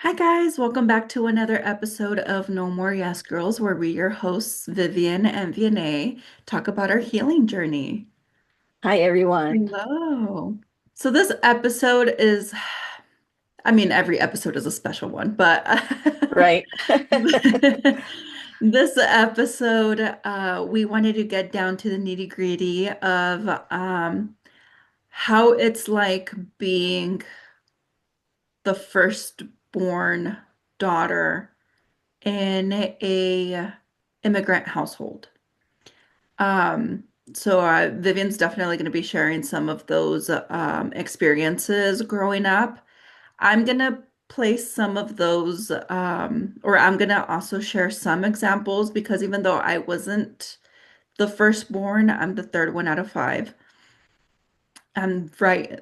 Hi, guys. Welcome back to another episode of No More Yes Girls, where we, your hosts, Vivian and Vianney, talk about our healing journey. Hi, everyone. Hello. So, this episode is, I mean, every episode is a special one, but Right. this episode, we wanted to get down to the nitty-gritty of how it's like being the firstborn daughter in a immigrant household. Um, Vivian's definitely going to be sharing some of those experiences growing up. I'm going to place some of those, or I'm going to also share some examples because even though I wasn't the firstborn, I'm the third one out of five. I'm right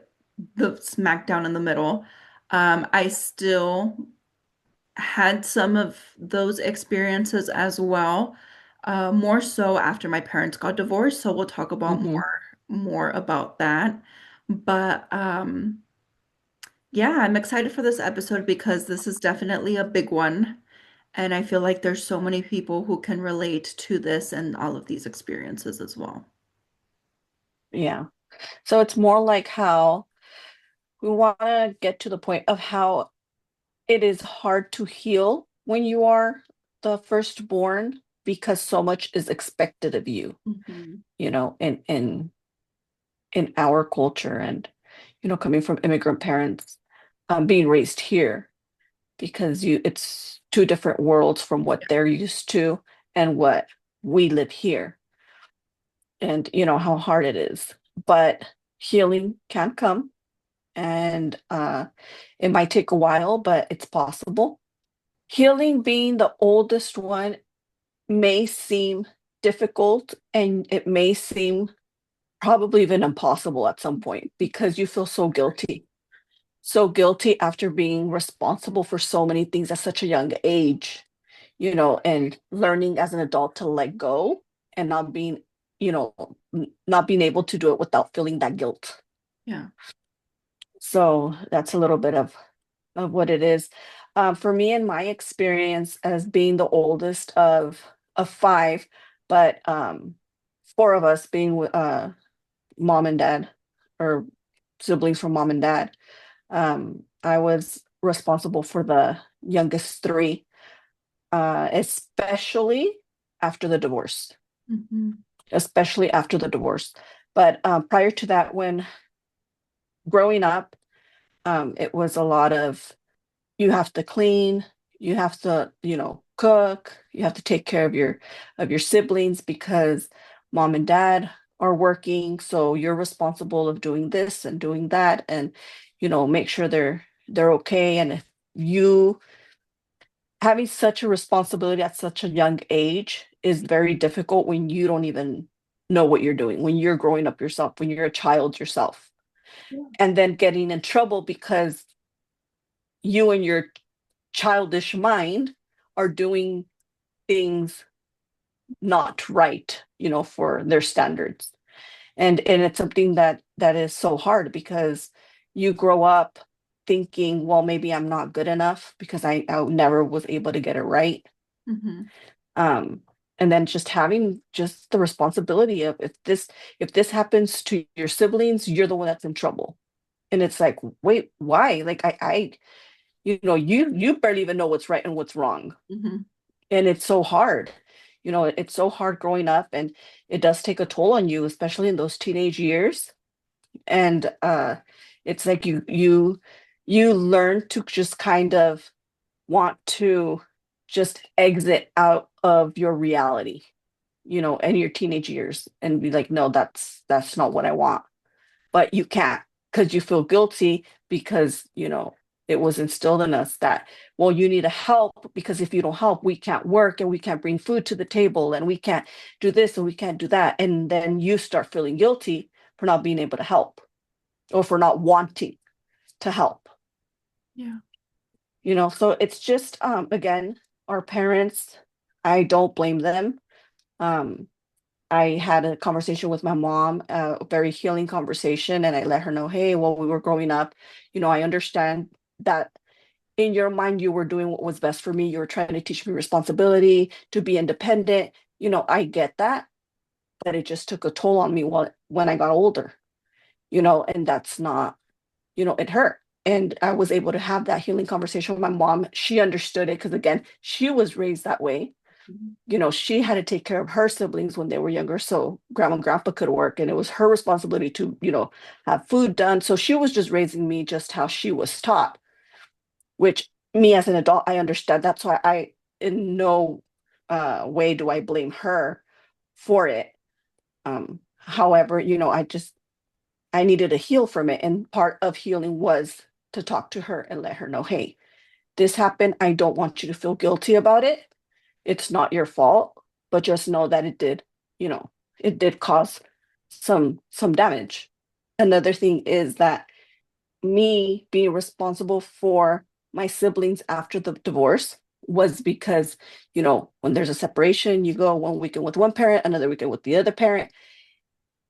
the smack down in the middle. I still had some of those experiences as well, more so after my parents got divorced. So we'll talk about hmm more about that. But yeah, I'm excited for this episode because this is definitely a big one. And I feel like there's so many people who can relate to this and all of these experiences as well. Yeah. So it's more like how we want to get to the point of how it is hard to heal when you are the firstborn because so much is expected of you, Mhm. in our culture and coming from immigrant parents, being raised here because you it's two different worlds from what they're used to and what we live here. And you know how hard it is, but healing can come, and it might take a while, but it's possible. Healing, being the oldest one, may seem difficult, and it may seem probably even impossible at some point because you feel so guilty after being responsible for so many things at such a young age, and learning as an adult to let go and you know, not being able to do it without feeling that guilt. Yeah. So that's a little bit of what it is. For me, in my experience as being the oldest of five, but four of us being mom and dad, or siblings from mom and dad, I was responsible for the youngest three, especially after the divorce. Mhm. Especially after the divorce. But prior to that, when growing up, it was a lot of you have to clean, you have to, cook, you have to take care of your siblings because mom and dad are working, so you're responsible of doing this and doing that, and make sure they're okay. And if you having such a responsibility at such a young age is very difficult when you don't even know what you're doing, when you're growing up yourself, when you're a child yourself, Yeah. and then getting in trouble because you and your childish mind are doing things not right, for their standards. And it's something that is so hard because you grow up thinking, well, maybe I'm not good enough because I never was able to get it right. Mhm. um and then just having just the responsibility of, if this happens to your siblings, you're the one that's in trouble. And it's like, wait, why? Like, I you barely even know what's right and what's wrong. Mhm. And it's so hard. It's so hard growing up, and it does take a toll on you, especially in those teenage years. And it's like you learn to just kind of want to just exit out of your reality, and your teenage years, and be like, no, that's not what I want. But you can't, because you feel guilty because, it was instilled in us that, well, you need to help, because if you don't help, we can't work and we can't bring food to the table and we can't do this and we can't do that. And then you start feeling guilty for not being able to help, or for not wanting to help. Yeah. So it's just, again, our parents, I don't blame them. um I had a conversation with my mom, a very healing conversation, and I let her know, hey, while we were growing up, I understand that in your mind, you were doing what was best for me. You were trying to teach me responsibility, to be independent. I get that, but it just took a toll on me when I got older, and that's not, it hurt. And I was able to have that healing conversation with my mom. She understood it because, again, she was raised that way. Mhm. She had to take care of her siblings when they were younger. So grandma and grandpa could work, and it was her responsibility to, have food done. So she was just raising me just how she was taught, which me as an adult, I understand that. So I in no way do I blame her for it. However, I needed to heal from it. And part of healing was to talk to her and let her know, hey, this happened. I don't want you to feel guilty about it. It's not your fault, but just know that you know, it did cause some damage. Another thing is that me being responsible for my siblings after the divorce was because, when there's a separation, you go one weekend with one parent, another weekend with the other parent.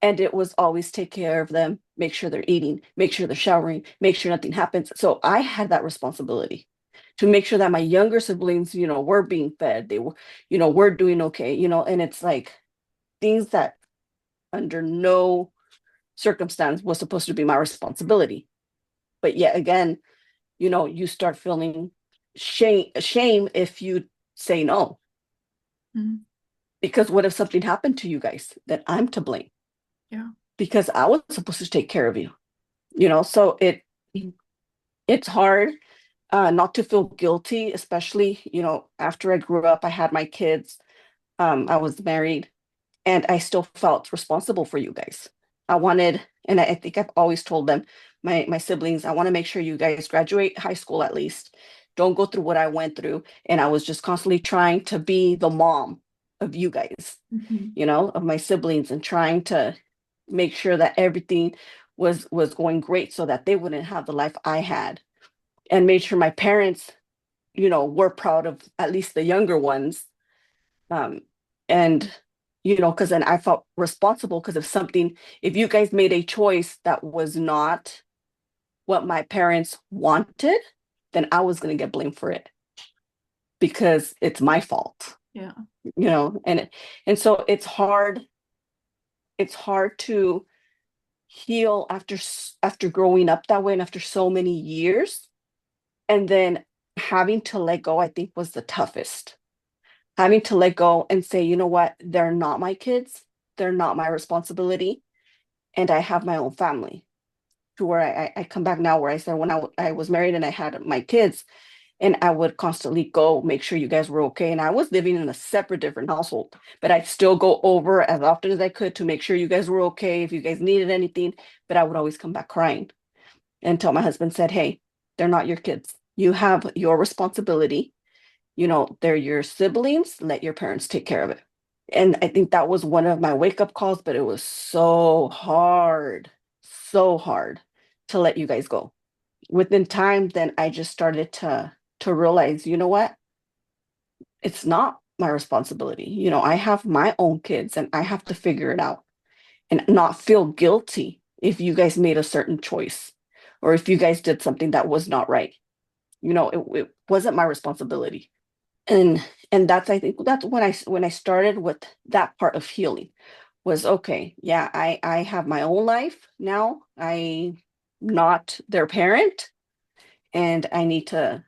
And it was always take care of them, make sure they're eating, make sure they're showering, make sure nothing happens. So I had that responsibility to make sure that my younger siblings, were being fed. They were doing okay, and it's like things that under no circumstance was supposed to be my responsibility. But yet again, you start feeling shame if you say no. Mhm. Because what if something happened to you guys? Then I'm to blame Yeah. because I was supposed to take care of you. So it's hard not to feel guilty, especially, after I grew up, I had my kids, I was married, and I still felt responsible for you guys. I wanted, and I think I've always told them, my siblings, I want to make sure you guys graduate high school at least. Don't go through what I went through. And I was just constantly trying to be the mom of you guys, Mhm. of my siblings, and trying to make sure that everything was going great so that they wouldn't have the life I had, and made sure my parents, were proud of at least the younger ones. Um, and because then I felt responsible because if you guys made a choice that was not what my parents wanted, then I was going to get blamed for it because it's my fault, Yeah. and so it's hard to heal after growing up that way and after so many years, and then having to let go, I think, was the toughest. Having to let go and say, you know what, they're not my kids, they're not my responsibility, and I have my own family. To where I come back now, where I said when I was married and I had my kids, and I would constantly go make sure you guys were okay. And I was living in a separate, different household, but I'd still go over as often as I could to make sure you guys were okay, if you guys needed anything. But I would always come back crying until my husband said, hey, they're not your kids. You have your responsibility. They're your siblings. Let your parents take care of it. And I think that was one of my wake up calls, but it was so hard to let you guys go. Within time, then I just started to realize, you know what? It's not my responsibility. I have my own kids and I have to figure it out and not feel guilty if you guys made a certain choice or if you guys did something that was not right. It wasn't my responsibility. And that's, I think that's when I started with that part of healing was okay, yeah, I have my own life now. I not their parent, and I need to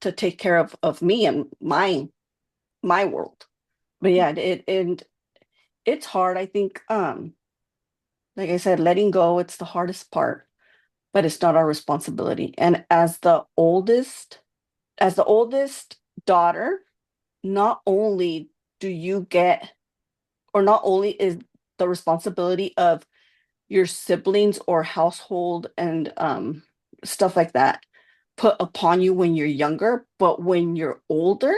take care of me and my world. But yeah, and it's hard. I think like I said, letting go, it's the hardest part, but it's not our responsibility. And as the oldest daughter, not only do you get, or not only is the responsibility of your siblings or household and stuff like that put upon you when you're younger, but when you're older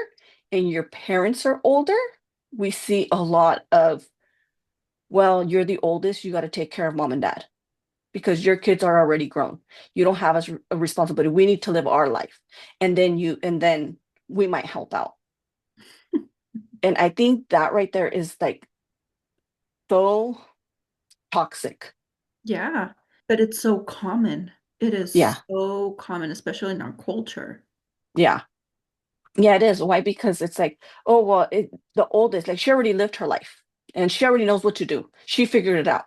and your parents are older, we see a lot of, well, you're the oldest, you got to take care of mom and dad because your kids are already grown. You don't have a responsibility. We need to live our life. And then we might help out. And I think that right there is like so toxic. Yeah. But it's so common. It Yeah. is so common, especially in our culture. Yeah. Yeah, it is. Why? Because it's like, oh, well, the oldest, like she already lived her life and she already knows what to do. She figured it out.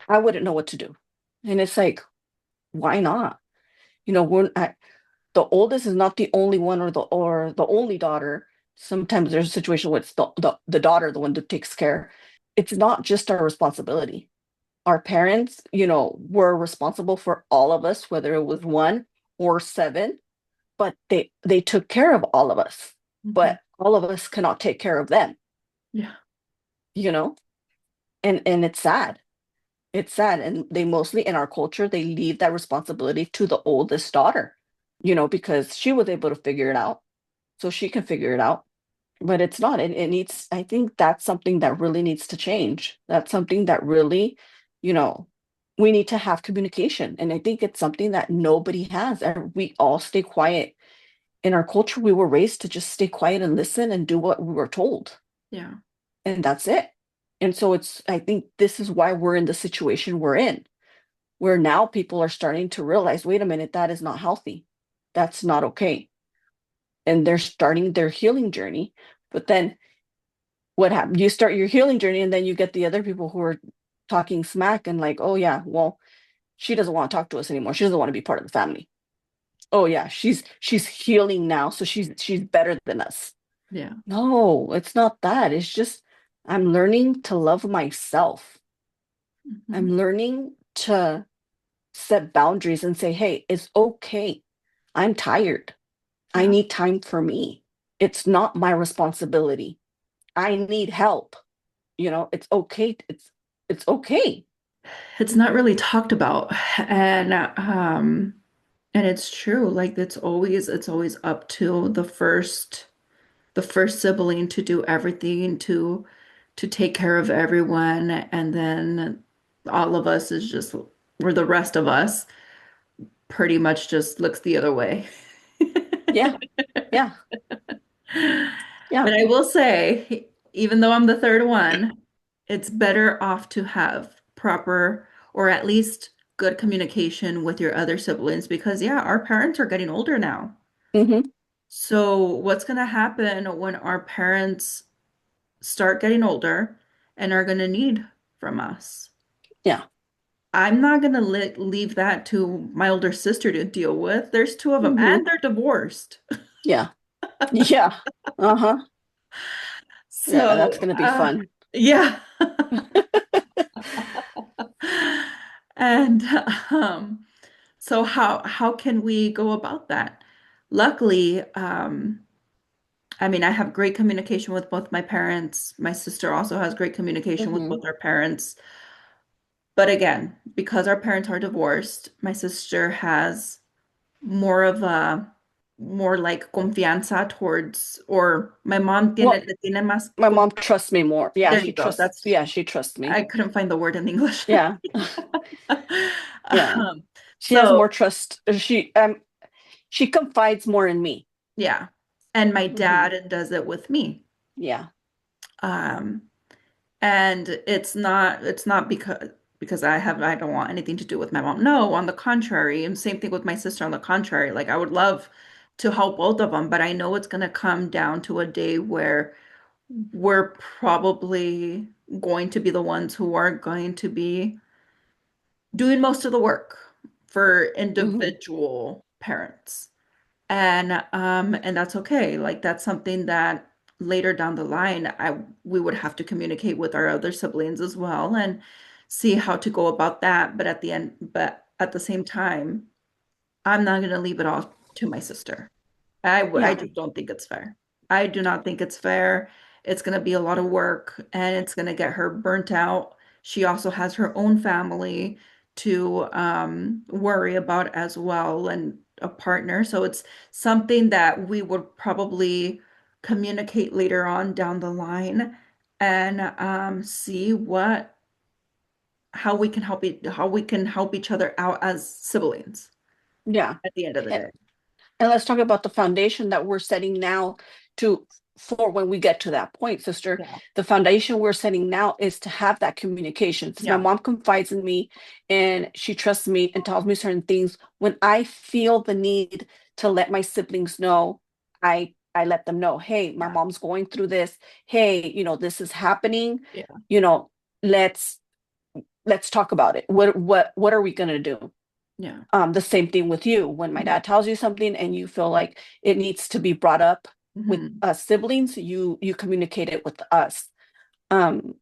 I wouldn't know what to do. And it's like, why not? The oldest is not the only one or the only daughter. Sometimes there's a situation where it's the daughter, the one that takes care. It's not just our responsibility. Our parents, were responsible for all of us, whether it was one or seven, but they took care of all of us. Mhm. But all of us cannot take care of them, Yeah, you know? And it's sad. It's sad. And they mostly in our culture, they leave that responsibility to the oldest daughter, because she was able to figure it out. So she can figure it out. But it's not. It needs, I think that's something that really needs to change. That's something that really, you know, we need to have communication. And I think it's something that nobody has. And we all stay quiet. In our culture, we were raised to just stay quiet and listen and do what we were told. yeah, And that's it. And so I think this is why we're in the situation we're in, where now people are starting to realize, wait a minute, that is not healthy. That's not okay. And they're starting their healing journey. But then what happened? You start your healing journey, and then you get the other people who are talking smack and like, oh yeah, well, she doesn't want to talk to us anymore. She doesn't want to be part of the family. Oh yeah, she's healing now, so she's better than us. yeah. No, it's not that. It's just I'm learning to love myself. Mhm. I'm learning to set boundaries and say, hey, it's okay. I'm tired. I Yeah. need time for me. It's not my responsibility. I need help. It's okay. It's okay. It's not really talked about. And it's true. Like it's always up to the first sibling to do everything to take care of everyone, and then all of us is just where the rest of us pretty much just looks the other way. Yeah, yeah, yeah. But I will say, even though I'm the third one, it's better off to have proper or at least good communication with your other siblings because, yeah, our parents are getting older now. Hmm. So, what's going to happen when our parents start getting older and are going to need from us? Yeah. I'm not going to leave that to my older sister to deal with. There's two of them, Hmm. and they're divorced. Yeah. Yeah. Uh-huh. Yeah, that's So, gonna be fun. yeah. And so how can we go about that? Luckily, I mean, I have great communication with both my parents. My sister also has great communication with Hmm. both our parents. But again, because our parents are divorced, my sister has more of a more like confianza towards, or my mom Well, tiene más my mom trusts me more. there you go. That's She trusts me. I couldn't find the word in English. Yeah. Yeah. She has more So trust. She confides more in me. yeah. And my Hmm. dad does it with me. Yeah. Um, and it's not because I don't want anything to do with my mom. No, on the contrary. And same thing with my sister on the contrary. Like I would love to help both of them, but I know it's gonna come down to a day where we're probably going to be the ones who are going to be doing most of the work for Hmm. individual parents. And that's okay. Like that's something that later down the line we would have to communicate with our other siblings as well and see how to go about that. But at the same time, I'm not going to leave it all to my sister. I Yeah. just don't think it's fair. I do not think it's fair. It's going to be a lot of work and it's going to get her burnt out. She also has her own family to worry about as well and a partner. So it's something that we would probably communicate later on down the line and see how we can help each other out as siblings Yeah. at the end of the day. And let's talk about the foundation that we're setting now to for when we get to that point, sister. Yeah. The foundation we're setting now is to have that communication. Since my Yeah. mom confides in me and she trusts me and tells me certain things, when I feel the need to let my siblings know. I let them know, hey, my Yeah. mom's going through this. Hey, this is happening. Yeah. You know, let's let's talk about it. What are we gonna do? Yeah. The same thing with you. When my Mhm. dad tells you something and you feel like it needs to be brought up with Mhm. us siblings, you communicate it with us. Um,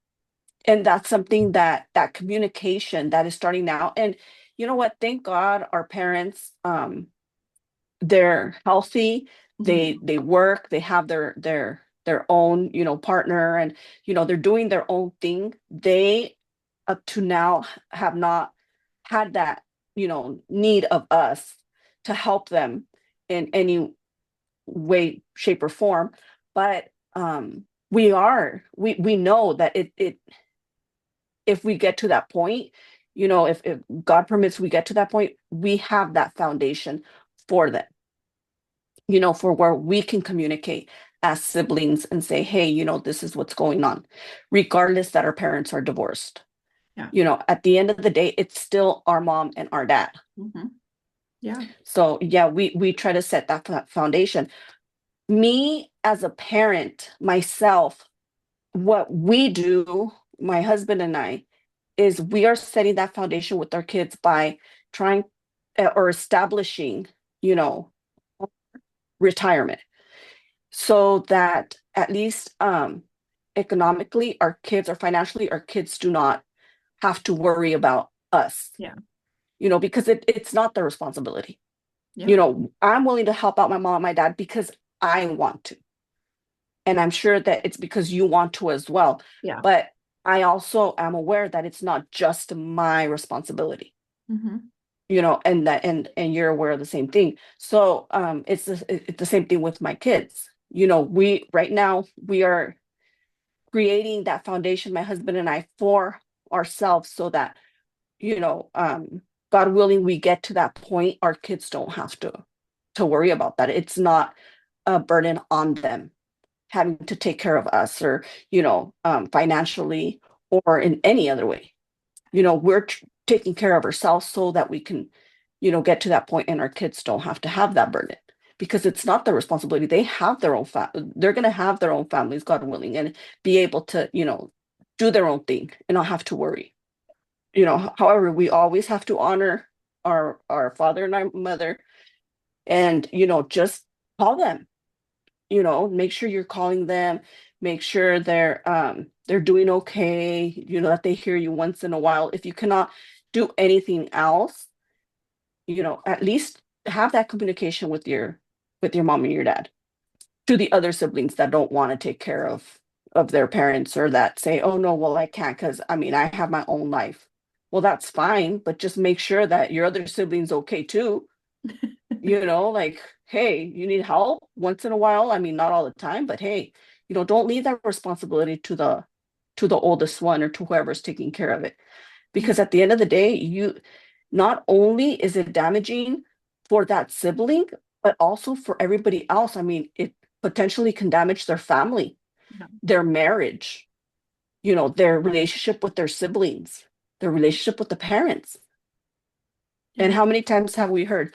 and that's something that communication that is starting now. And you know what? Thank God our parents, they're healthy, they Mhm. they work, they have their own, partner, and they're doing their own thing. They up to now have not had that, need of us to help them in any way, shape, or form. But we know that it if we get to that point, if God permits we get to that point, we have that foundation for them, for where we can communicate as siblings and say, hey, this is what's going on, regardless that our parents are divorced. Yeah. At the end of the day, it's still our mom and our dad. Mhm. Yeah. So yeah, we try to set that foundation. Me as a parent, myself, what we do, my husband and I, is we are setting that foundation with our kids by trying or establishing, you know, retirement so that at least economically our kids or financially our kids do not have to worry about us, Yeah. because it's not their responsibility. Yep. I'm willing to help out my mom and my dad because I want to. And I'm sure that it's because you want to as well. Yeah. But I also am aware that it's not just my responsibility, Mhm. and you're aware of the same thing. So it's the same thing with my kids. We right now we are creating that foundation, my husband and I, for ourselves so that, you know, um, God willing, we get to that point, our kids don't have to worry about that. It's not a burden on them having to take care of us or, financially or in any other way. We're taking care of ourselves so that we can, get to that point and our kids don't have to have that burden because it's not their responsibility. They have their own they're going to have their own families, God willing, and be able to, do their own thing and not have to worry. However, we always have to honor our father and our mother and, just call them, make sure you're calling them, make sure they're doing okay, that they hear you once in a while. If you cannot do anything else, at least have that communication with your mom and your dad. To the other siblings that don't want to take care of their parents or that say, oh no, well, I can't because I mean I have my own life. Well, that's fine, but just make sure that your other siblings okay too. Like, hey, you need help once in a while. I mean, not all the time, but hey, don't leave that responsibility to the oldest one or to whoever's taking care of it. Yeah. Because at the end of the day, you not only is it damaging for that sibling, but also for everybody else. I mean, it potentially can damage their family, Yeah. their marriage, their relationship with their siblings, their relationship with the parents. And Yeah. how many times have we heard,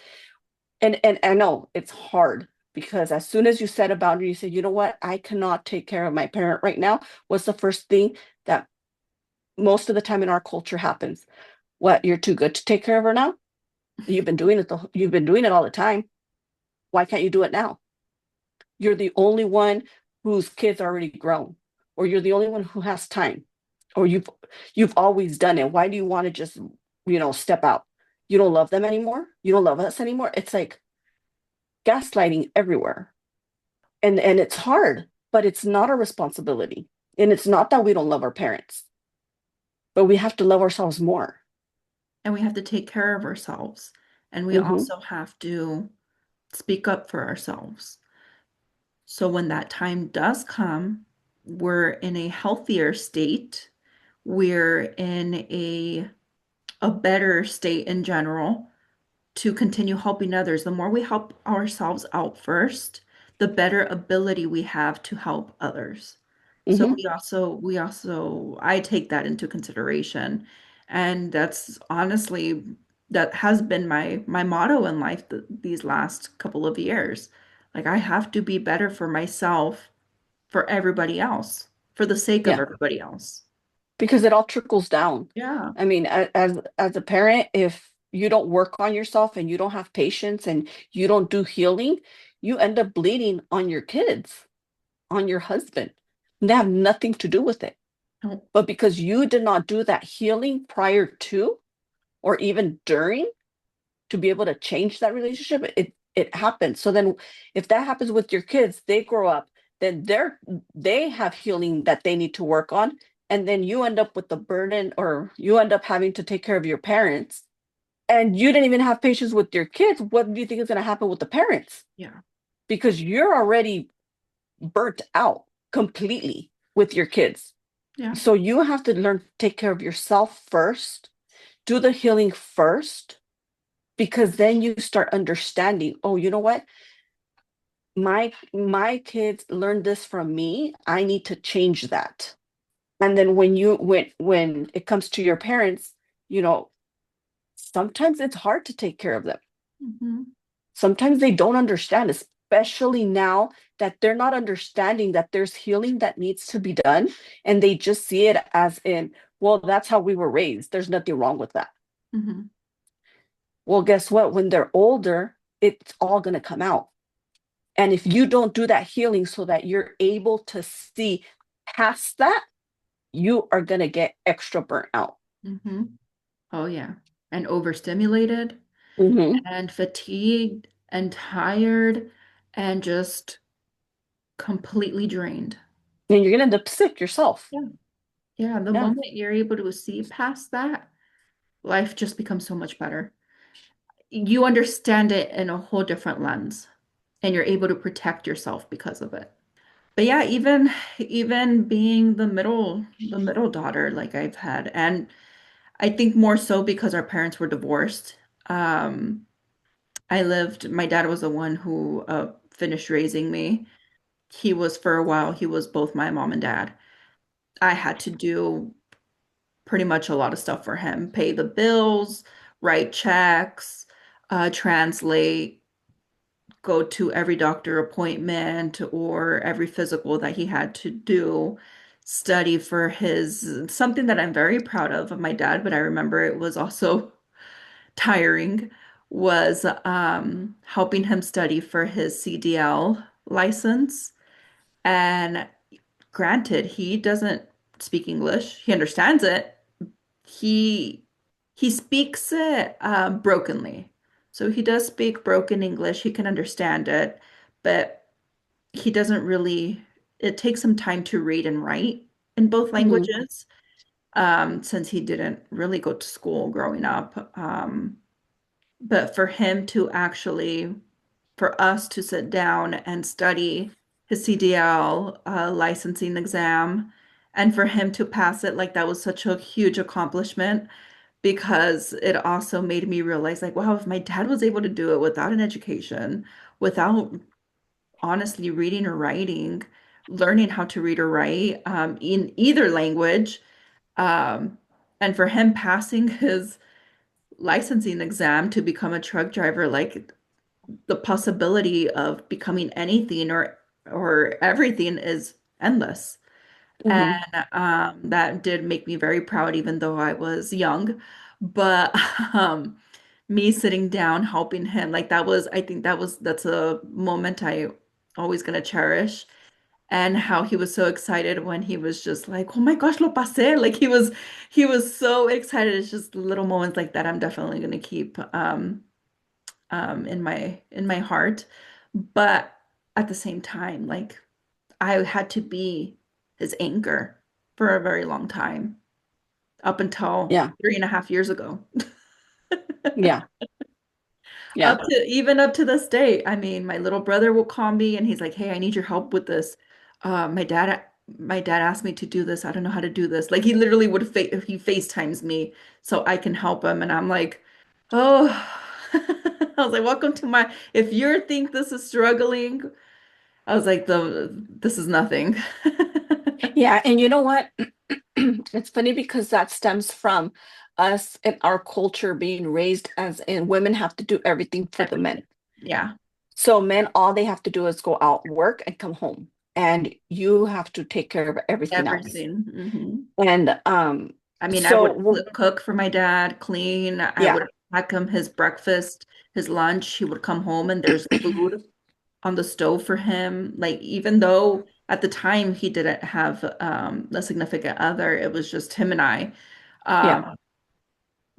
and I know it's hard because as soon as you set a boundary, you say, you know what, I cannot take care of my parent right now. What's the first thing that most of the time in our culture happens? What, you're too good to take care of her now? You've been doing it all the time. Why can't you do it now? You're the only one whose kids are already grown, or you're the only one who has time, or you've always done it. Why do you want to just, step out? You don't love them anymore? You don't love us anymore? It's like gaslighting everywhere. And it's hard, but it's not a responsibility. And it's not that we don't love our parents, but we have to love ourselves more. And we have to take care of ourselves. And we Hmm. also have to speak up for ourselves. So when that time does come, we're in a healthier state. We're in a better state in general to continue helping others. The more we help ourselves out first, the better ability we have to help others. So Hmm. I take that into consideration. And that's honestly that has been my motto in life these last couple of years. Like I have to be better for myself, for everybody else, for the sake of Yeah, everybody else. because it all trickles down. Yeah. I mean, as a parent, if you don't work on yourself and you don't have patience and you don't do healing, you end up bleeding on your kids, on your husband. They have nothing to do with it. No. But because you did not do that healing prior to or even during to be able to change that relationship, it happens. So then if that happens with your kids, they grow up, then they have healing that they need to work on. And then you end up with the burden or you end up having to take care of your parents. And you didn't even have patience with your kids. What do you think is going to happen with the parents? Yeah. Because you're already burnt out completely with your kids. Yeah. So you have to learn to take care of yourself first, do the healing first, because then you start understanding, oh, you know what? My kids learned this from me. I need to change that. And then when it comes to your parents, you know, sometimes it's hard to take care of them. Hmm. Sometimes they don't understand, especially now that they're not understanding that there's healing that needs to be done. And they just see it as in, well, that's how we were raised. There's nothing wrong with that. Hmm. Well, guess what? When they're older, it's all going to come out. And if you don't do that healing so that you're able to see past that, you are going to get extra burnt out. Hmm. Oh yeah. And overstimulated Hmm. and fatigued and tired and just completely drained. And you're going to end up sick yourself. Yeah. Yeah. The Yeah. moment you're able to see past that, life just becomes so much better. You understand it in a whole different lens and you're able to protect yourself because of it. But yeah, even being the middle daughter like I've had, and I think more so because our parents were divorced. Um, my dad was the one who finished raising me. For a while, he was both my mom and dad. I had to do pretty much a lot of stuff for him, pay the bills, write checks, translate, go to every doctor appointment or every physical that he had to do, study for his something that I'm very proud of my dad, but I remember it was also tiring, was helping him study for his CDL license. And granted, he doesn't speak English. He understands it. He he speaks it brokenly. So he does speak broken English. He can understand it, but he doesn't really, it takes some time to read and write in both Hmm. languages, since he didn't really go to school growing up. But for him to actually, for us to sit down and study his CDL licensing exam, and for him to pass it, like that was such a huge accomplishment because it also made me realize, like, wow, if my dad was able to do it without an education, without honestly reading or writing, learning how to read or write in either language, um, and for him passing his licensing exam to become a truck driver, like the possibility of becoming anything or everything is endless. And Hmm. that did make me very proud, even though I was young. But me sitting down helping him, like that was, I think that's a moment I always gonna cherish. And how he was so excited when he was just like, "Oh my gosh, lo pasé!" Like he was so excited. It's just little moments like that I'm definitely gonna keep in my heart. But at the same time, like I had to be his anchor for a very long time, up until Yeah. 3.5 years ago. Yeah. Yeah. Even up to this day. I mean, my little brother will call me and he's like, "Hey, I need your help with this. My dad asked me to do this. I don't know how to do this." Like he literally he FaceTimes me so I can help him, and I'm like, "Oh." I was like, "Welcome to my. If you think this is struggling," I was like, this is nothing." Yeah. And you know what? It's funny because that stems from us and our culture being raised as in women have to do everything for the Everything. men. Yeah. So men, all they have to do is go out, work, and come home. And you have to take care of everything else. Everything. And I mean, I would so cook for my dad, clean. I yeah, would pack him his breakfast, his lunch. He would come home and there's food on the stove for him. Like, even though at the time he didn't have a significant other, it was just him and I. yeah, Um,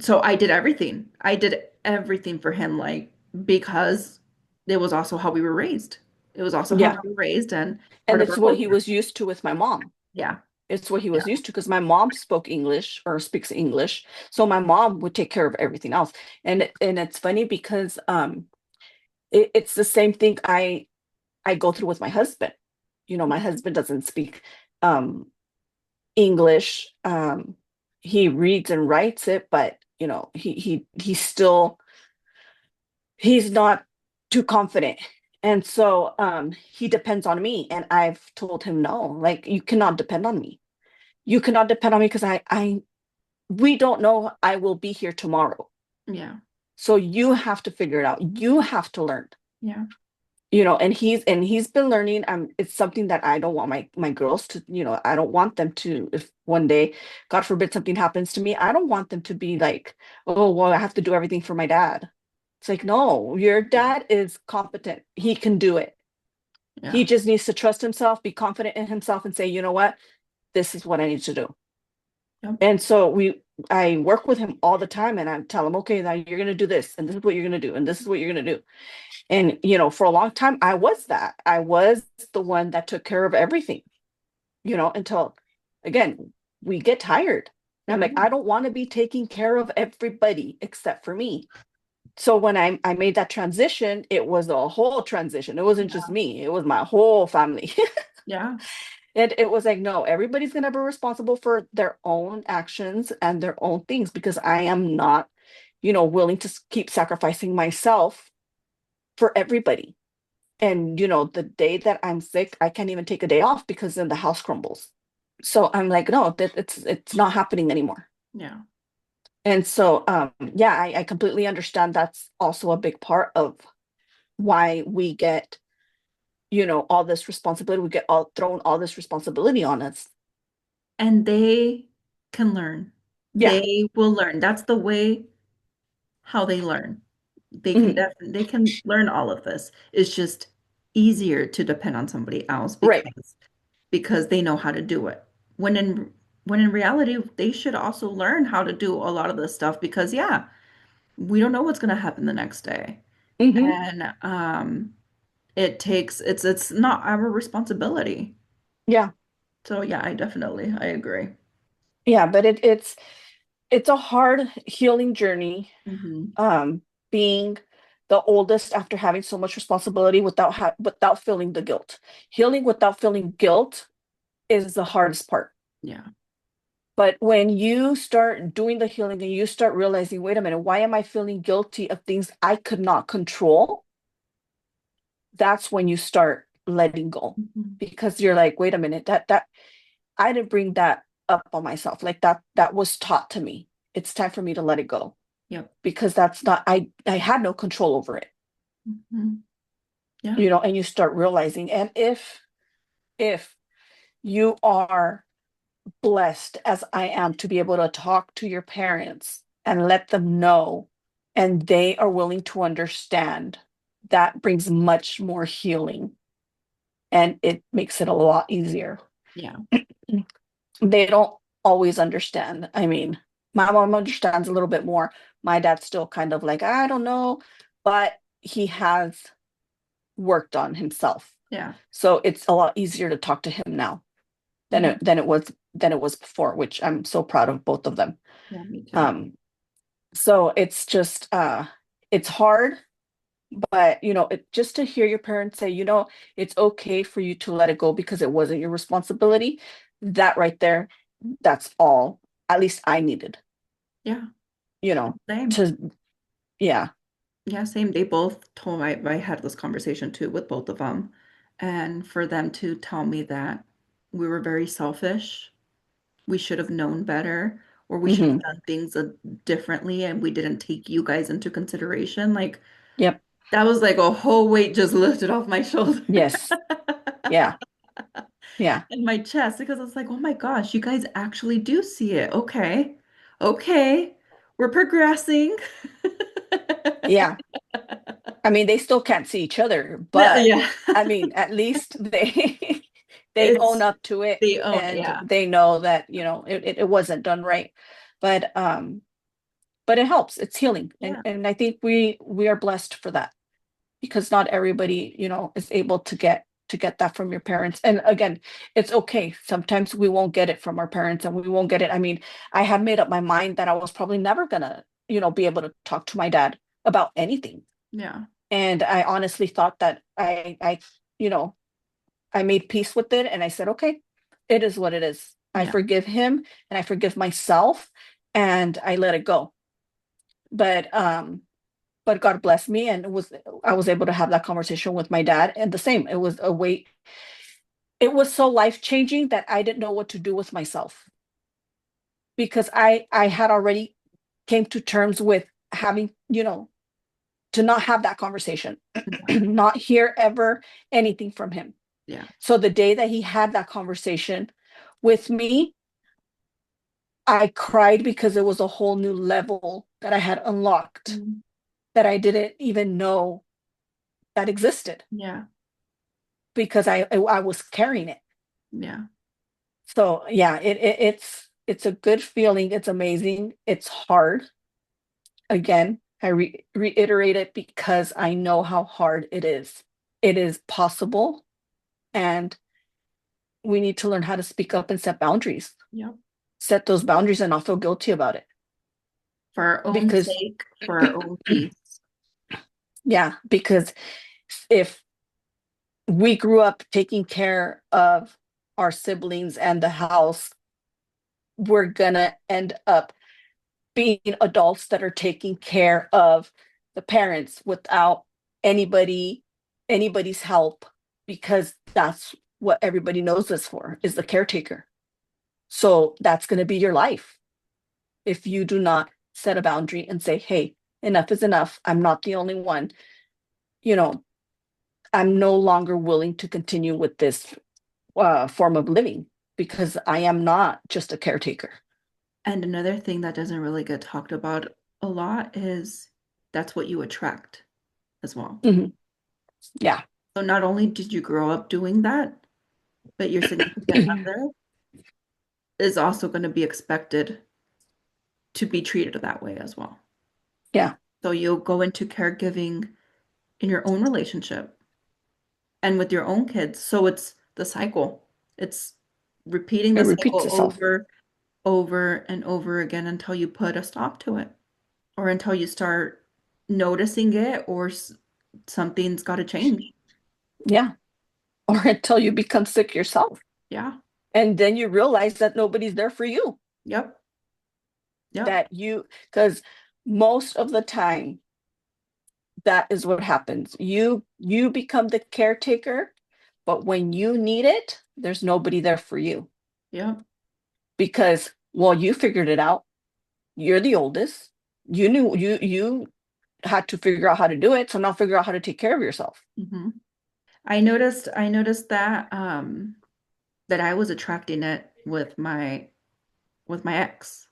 so I did everything. I did everything for him, like, because it was also how we were raised. It was also how we yeah. were raised and part And of our it's what he culture. was used to with my mom. Yeah. It's what he Yeah. was used to because my mom spoke English or speaks English. So my mom would take care of everything else. And it's funny because it's the same thing I go through with my husband. My husband doesn't speak um English. He reads and writes it, but he's not too confident. And so he depends on me. And I've told him no, like you cannot depend on me. You cannot depend on me because I we don't know I will be here tomorrow. Yeah. So you have to figure it out. You have to learn. Yeah. And he's been learning. It's something that I don't want my girls to, I don't want them to, if one day, God forbid, something happens to me, I don't want them to be like, oh, well, I have to do everything for my dad. It's like, no, your Yeah. dad is competent. He can do it. He Yeah. just needs to trust himself, be confident in himself, and say, you know what? This is what I need to do. Yep. And so I work with him all the time and I tell him, okay, now you're going to do this, and this is what you're going to do, and this is what you're going to do. And, for a long time, I was that. I was the one that took care of everything, until, again, we get tired. And I'm like, Yeah. I don't want to be taking care of everybody except for me. So when I made that transition, it was a whole transition. It wasn't just Yeah. me, it was my whole family. Yeah. And it was like, no, everybody's going to be responsible for their own actions and their own things because I am not, willing to keep sacrificing myself for everybody. And the day that I'm sick, I can't even take a day off because then the house crumbles. So I'm like, no, that it's not happening anymore. Yeah. And so yeah, I completely understand that's also a big part of why we get, all this responsibility. We get all thrown all this responsibility on us. And they can learn. Yeah. They will learn. That's the way how they learn. Mhm. They can learn all of this. It's just easier to depend on somebody else Right. because they know how to do it. When in when in reality, they should also learn how to do a lot of this stuff because yeah, we don't know what's going to happen the next day. Hmm. And it's not our responsibility. Yeah. So yeah, I agree. Yeah. But it's a hard healing journey. Hmm. Um, being the oldest after having so much responsibility without feeling the guilt. Healing without feeling guilt is the hardest part. Yeah. But when you start doing the healing and you start realizing, wait a minute, why am I feeling guilty of things I could not control? That's when you start letting go Hmm. because you're like, wait a minute, that I didn't bring that up on myself. Like that was taught to me. It's time for me to let it go Yep. because that's not I had no control over it, Hmm. Yeah. and you start realizing. And if you are blessed as I am to be able to talk to your parents and let them know, and they are willing to understand, that brings much more healing and it makes it a lot easier. Yeah. They don't always understand. I mean, my mom understands a little bit more. My dad's still kind of like, I don't know, but he has worked on himself. Yeah. So it's a lot easier to talk to him now than Hmm. it was before, which I'm so proud of both of them. Yeah, me too. Um, so it's just it's hard, but just to hear your parents say, it's okay for you to let it go because it wasn't your responsibility. That right there, that's all at least I needed, Yeah. you know, Same. to yeah. Yeah, same. They both told me I had this conversation too with both of them. And for them to tell me that we were very selfish, we should have known better. or we should have Hmm. done things differently and we didn't take you guys into consideration. Like Yep. that was like a whole weight just lifted off my shoulder Yes. Yeah. Yeah. and my chest because it's like, oh my gosh, you guys actually do see it. Okay. Okay. We're progressing. Yeah. I mean, they still can't see each other, No, but yeah. I mean, at least they they own It's up to it they own, and yeah. they know that, it wasn't done right. But but it helps. It's healing. Yeah. And I think we are blessed for that because not everybody, is able to get that from your parents. And again, it's okay. Sometimes we won't get it from our parents and we won't get it. I mean, I had made up my mind that I was probably never gonna, be able to talk to my dad about anything. Yeah. And I honestly thought that you know, I made peace with it and I said, okay, it is what it is. I Yeah. forgive him and I forgive myself and I let it go. But God bless me and I was able to have that conversation with my dad and the same. It was so life-changing that I didn't know what to do with myself because I had already came to terms with having, to not have that conversation, Yeah. not hear ever anything from him. Yeah. So the day that he had that conversation with me, I cried because it was a whole new level that I had unlocked Mhm. that I didn't even know that existed Yeah. because I was carrying it. Yeah. So yeah, it's a good feeling. It's amazing. It's hard. Again, I reiterate it because I know how hard it is. It is possible, and we need to learn how to speak up and set boundaries. Yep. Set those boundaries and not feel guilty about it. For our own Because sake, for our own peace. yeah, because if we grew up taking care of our siblings and the house, we're gonna end up being adults that are taking care of the parents without anybody anybody's help because that's what everybody knows us for is the caretaker. So that's going to be your life if you do not set a boundary and say, hey, enough is enough. I'm not the only one. You know, I'm no longer willing to continue with this form of living because I am not just a caretaker. And another thing that doesn't really get talked about a lot is that's what you attract as well. Mhm. Yeah. So not only did you grow up doing that, but your significant other is also going to be expected to be treated that way as well. Yeah. So you'll go into caregiving in your own relationship and with your own kids. So it's the cycle. It's repeating It the repeats cycle itself. over and over again until you put a stop to it or until you start noticing it or something's got to change. Yeah. Or until you become sick yourself. Yeah. And then you realize that nobody's there for you. Yep. Yep. Because most of the time, that is what happens. You become the caretaker, but when you need it, there's nobody there for you Yep. because, well, you figured it out. You're the oldest. You had to figure out how to do it, so now figure out how to take care of yourself. hmm I noticed that that I was attracting it with my ex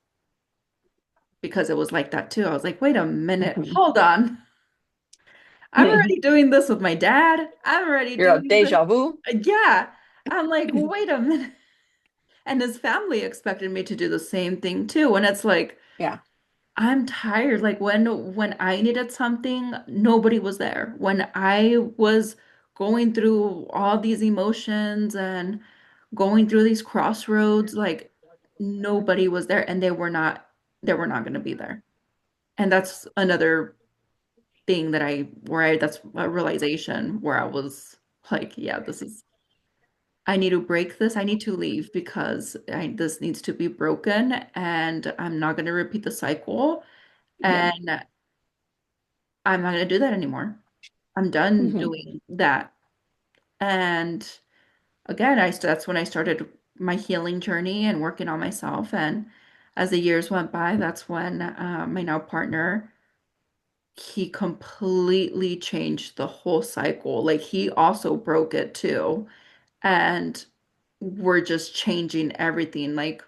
because it was like that too. I was like, wait a minute, Mhm. hold on. I'm already doing this with my dad. I'm already You're a doing this. deja vu. Yeah. I'm like, wait a minute. And his family expected me to do the same thing too. And it's like, Yeah. I'm tired. Like when I needed something, nobody was there. When I was going through all these emotions and going through these crossroads, like nobody was there and they were not going to be there. And that's another thing that's a realization where I was like, yeah, I need to break this. I need to leave because this needs to be broken and I'm not going to repeat the cycle. Yeah. And I'm not going to do that anymore. I'm done Hmm. doing that. And again, that's when I started my healing journey and working on myself. And as the years went by, that's when my now partner, he completely changed the whole cycle. Like he also broke it too. And we're just changing everything. Like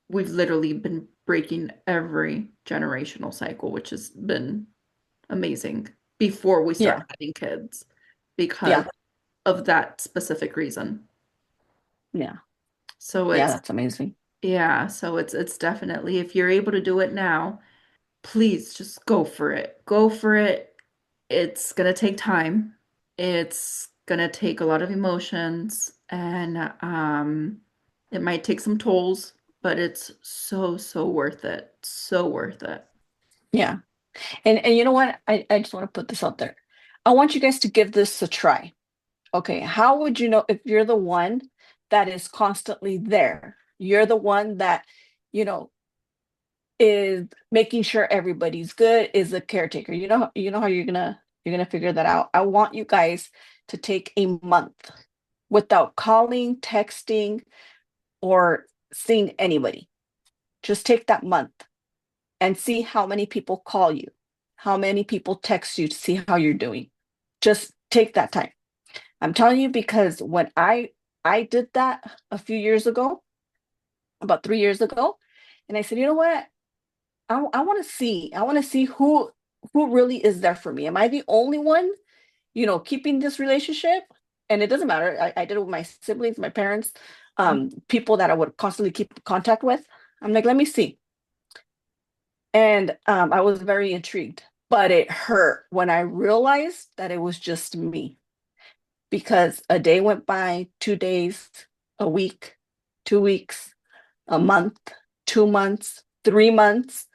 we've literally been breaking every generational cycle, which has been amazing before we start Yeah. having kids because Yeah. of that specific reason. Yeah. So Yeah. it's That's amazing. yeah, so it's definitely if you're able to do it now, please just go for it. Go for it. It's gonna take time. It's gonna take a lot of emotions and it might take some tolls, but it's so, so worth it. So worth it. Yeah. And you know what? I just want to put this out there. I want you guys to give this a try. Okay, how would you know if you're the one that is constantly there? You're the one that, you know, is making sure everybody's good, is a caretaker. You know how you're gonna figure that out. I want you guys to take a month without calling, texting, or seeing anybody. Just take that month and see how many people call you, how many people text you to see how you're doing. Just take that time. I'm telling you because when I did that a few years ago, about 3 years ago, and I said, you know what? I want to see. I want to see who really is there for me. Am I the only one, keeping this relationship? And it doesn't matter. I did it with my siblings, my parents, people that I would constantly keep contact with. I'm like, let me see. And I was very intrigued, but it hurt when I realized that it was just me because a day went by, 2 days, a week, 2 weeks, a month, 2 months, 3 months,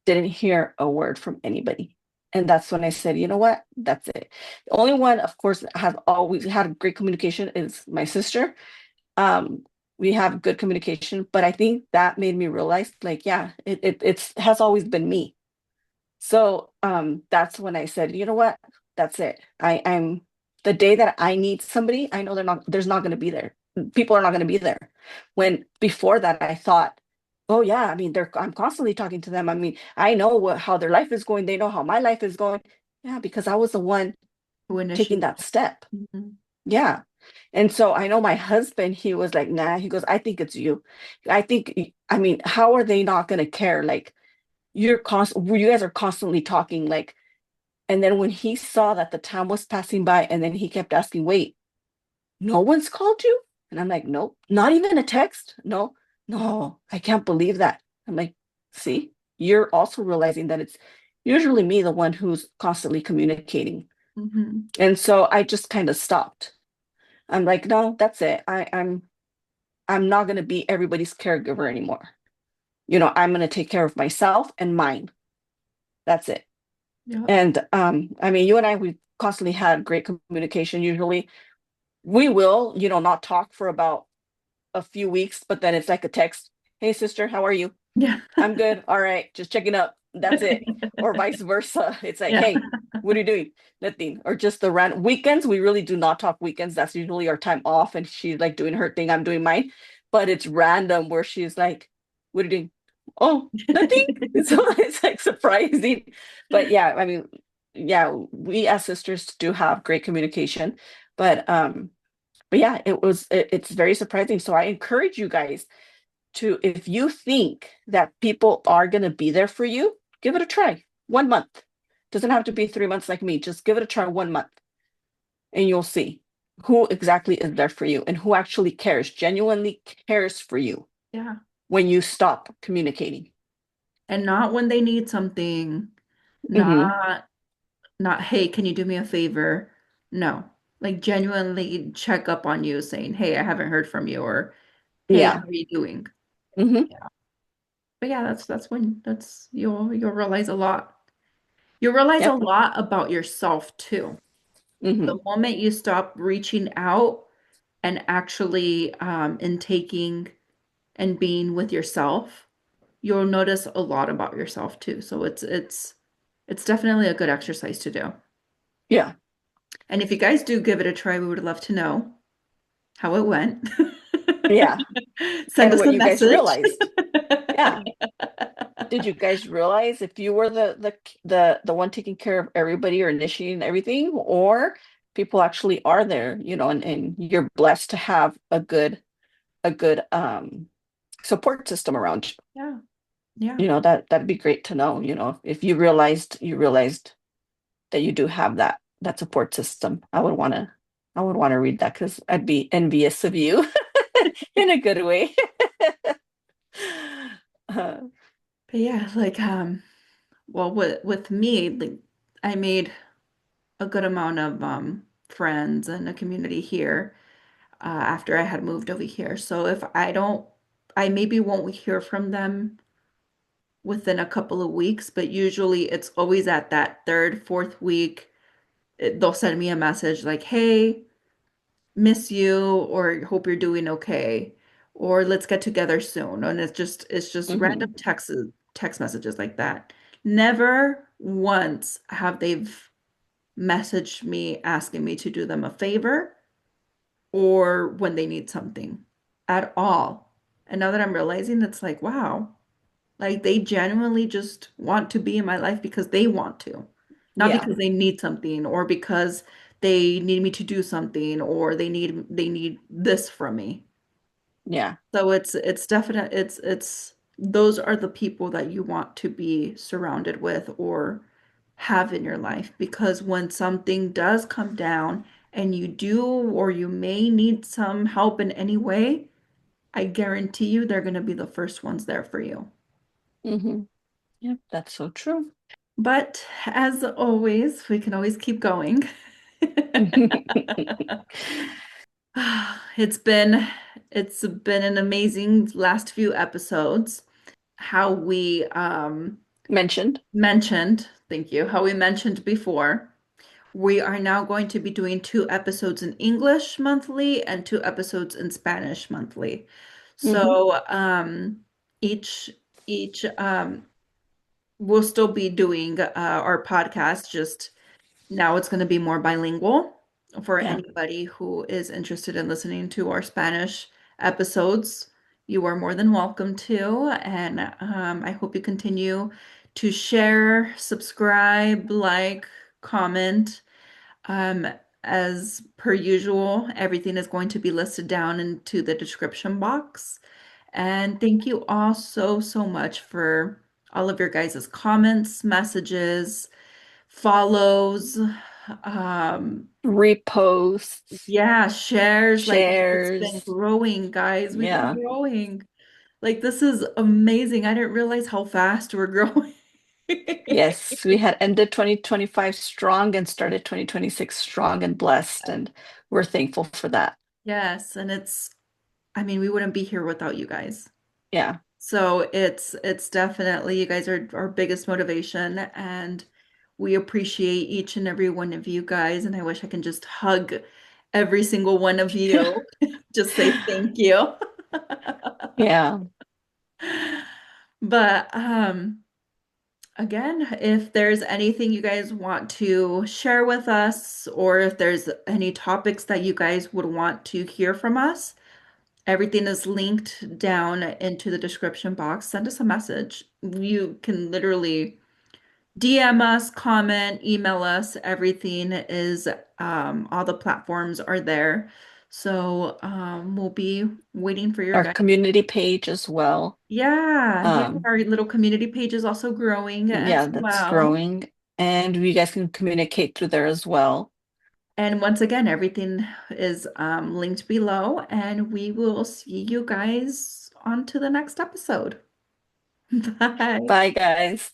didn't hear a word from anybody. And that's when I said, you know what? That's it. The only one, of course, that has always had great communication is my sister. Um, we have good communication, but I think that made me realize, like, yeah, it's has always been me. So that's when I said, you know what? That's it. I'm the day that I need somebody, I know there's not going to be there. People are not going to be there. When before that I thought, oh yeah, I mean I'm constantly talking to them. I mean, I know how their life is going. They know how my life is going. Yeah, because I was the one Who taking initiated? that step. Mhm. Yeah. And so I know my husband, he was like, nah, he goes, I think it's you. I think, I mean, how are they not going to care? Like, you guys are constantly talking, like, and then when he saw that the time was passing by, and then he kept asking, wait, no one's called you? And I'm like, nope, not even a text. No, no, I can't believe that. I'm like, see, you're also realizing that it's usually me, the one who's constantly communicating. Mhm. And so I just kind of stopped. I'm like, no, that's it. I'm not gonna be everybody's caregiver anymore. I'm gonna take care of myself and mine. That's it. Yeah. And I mean, you and I, we constantly had great communication. Usually we will, not talk for about a few weeks, but then it's like a text. Hey sister, how are you? Yeah. I'm good. All right, just checking up. That's it. Or vice versa. It's like, Yeah. hey, what are you doing? Nothing. Or just the random weekends. We really do not talk weekends. That's usually our time off. And she's like doing her thing. I'm doing mine. But it's random where she's like, what are you doing? Oh, nothing. So it's like surprising. But yeah, I mean, yeah, we as sisters do have great communication. But yeah, it's very surprising. So I encourage you guys to, if you think that people are going to be there for you, give it a try. 1 month. Doesn't have to be 3 months like me. Just give it a try 1 month and you'll see who exactly is there for you and who actually cares, genuinely cares for you Yeah. when you stop communicating. And not when they need something, Hmm. not not, hey, can you do me a favor? No. Like genuinely check up on you saying, hey, I haven't heard from you or hey, Yeah. how are you doing? Hmm. Yeah. But yeah, that's when that's you'll realize a lot. You'll realize a Yep. lot about yourself too. The Hmm. moment you stop reaching out and actually intaking and being with yourself, you'll notice a lot about yourself too. So it's definitely a good exercise to do. Yeah. And if you guys do give it a try, we would love to know how it went. Yeah. Send And us what a you guys message. realized. Yeah. Did you guys realize if you were the one taking care of everybody or initiating everything, or people actually are there, and you're blessed to have a good support system around you. Yeah. Yeah. That'd be great to know, if you realized that you do have that support system. I would want to read that because I'd be envious of you in a good way. Uh, But yeah, like well with me, like I made a good amount of friends and a community here after I had moved over here. So if I don't, I maybe won't hear from them within a couple of weeks, but usually it's always at that third, fourth week. They'll send me a message like, "Hey, miss you," or "Hope you're doing okay," or "Let's get together soon." And it's just random mhm. text messages like that. Never once have they've messaged me asking me to do them a favor or when they need something at all. And now that I'm realizing, it's like, wow, like they genuinely just want to be in my life because they want to, not Yeah, because they need something or because they need me to do something or they need this from me. yeah. So it's definite it's those are the people that you want to be surrounded with or have in your life because when something does come down and you do or you may need some help in any way, I guarantee you they're going to be the first ones there for you. Hmm. Yep, that's so true. But as always, we can always keep going. It's been it's been an amazing last few episodes. How we Mentioned. mentioned, thank you, how we mentioned before, we are now going to be doing 2 episodes in English monthly and 2 episodes in Spanish monthly. Hmm. So each we'll still be doing our podcast, just now it's going to be more bilingual for Yeah. anybody who is interested in listening to our Spanish episodes. You are more than welcome to, and I hope you continue to share, subscribe, like, comment. Um, as per usual, everything is going to be listed down into the description box. And thank you all so, so much for all of your guys' comments, messages, follows, Reposts, yeah, shares. Like it's been shares. growing, guys. We've been Yeah. growing. Like this is amazing. I didn't realize how fast we're growing. Yes, we had ended 2025 strong and started 2026 strong and blessed, and we're thankful for that. Yes, and I mean, we wouldn't be here without you guys. Yeah. So it's definitely you guys are our biggest motivation and we appreciate each and every one of you guys and I wish I can just hug every single one of you. Just say thank you. Yeah. But again, if there's anything you guys want to share with us or if there's any topics that you guys would want to hear from us, everything is linked down into the description box. Send us a message. You can literally DM us, comment, email us. Everything is, all the platforms are there. So we'll be waiting for your Our guys. community page as well. Yeah, yeah. Um, Our little community page is also growing yeah, as that's well. growing. And you guys can communicate through there as well. And once again, everything is linked below, and we will see you guys on to the next episode. Bye. Bye, guys.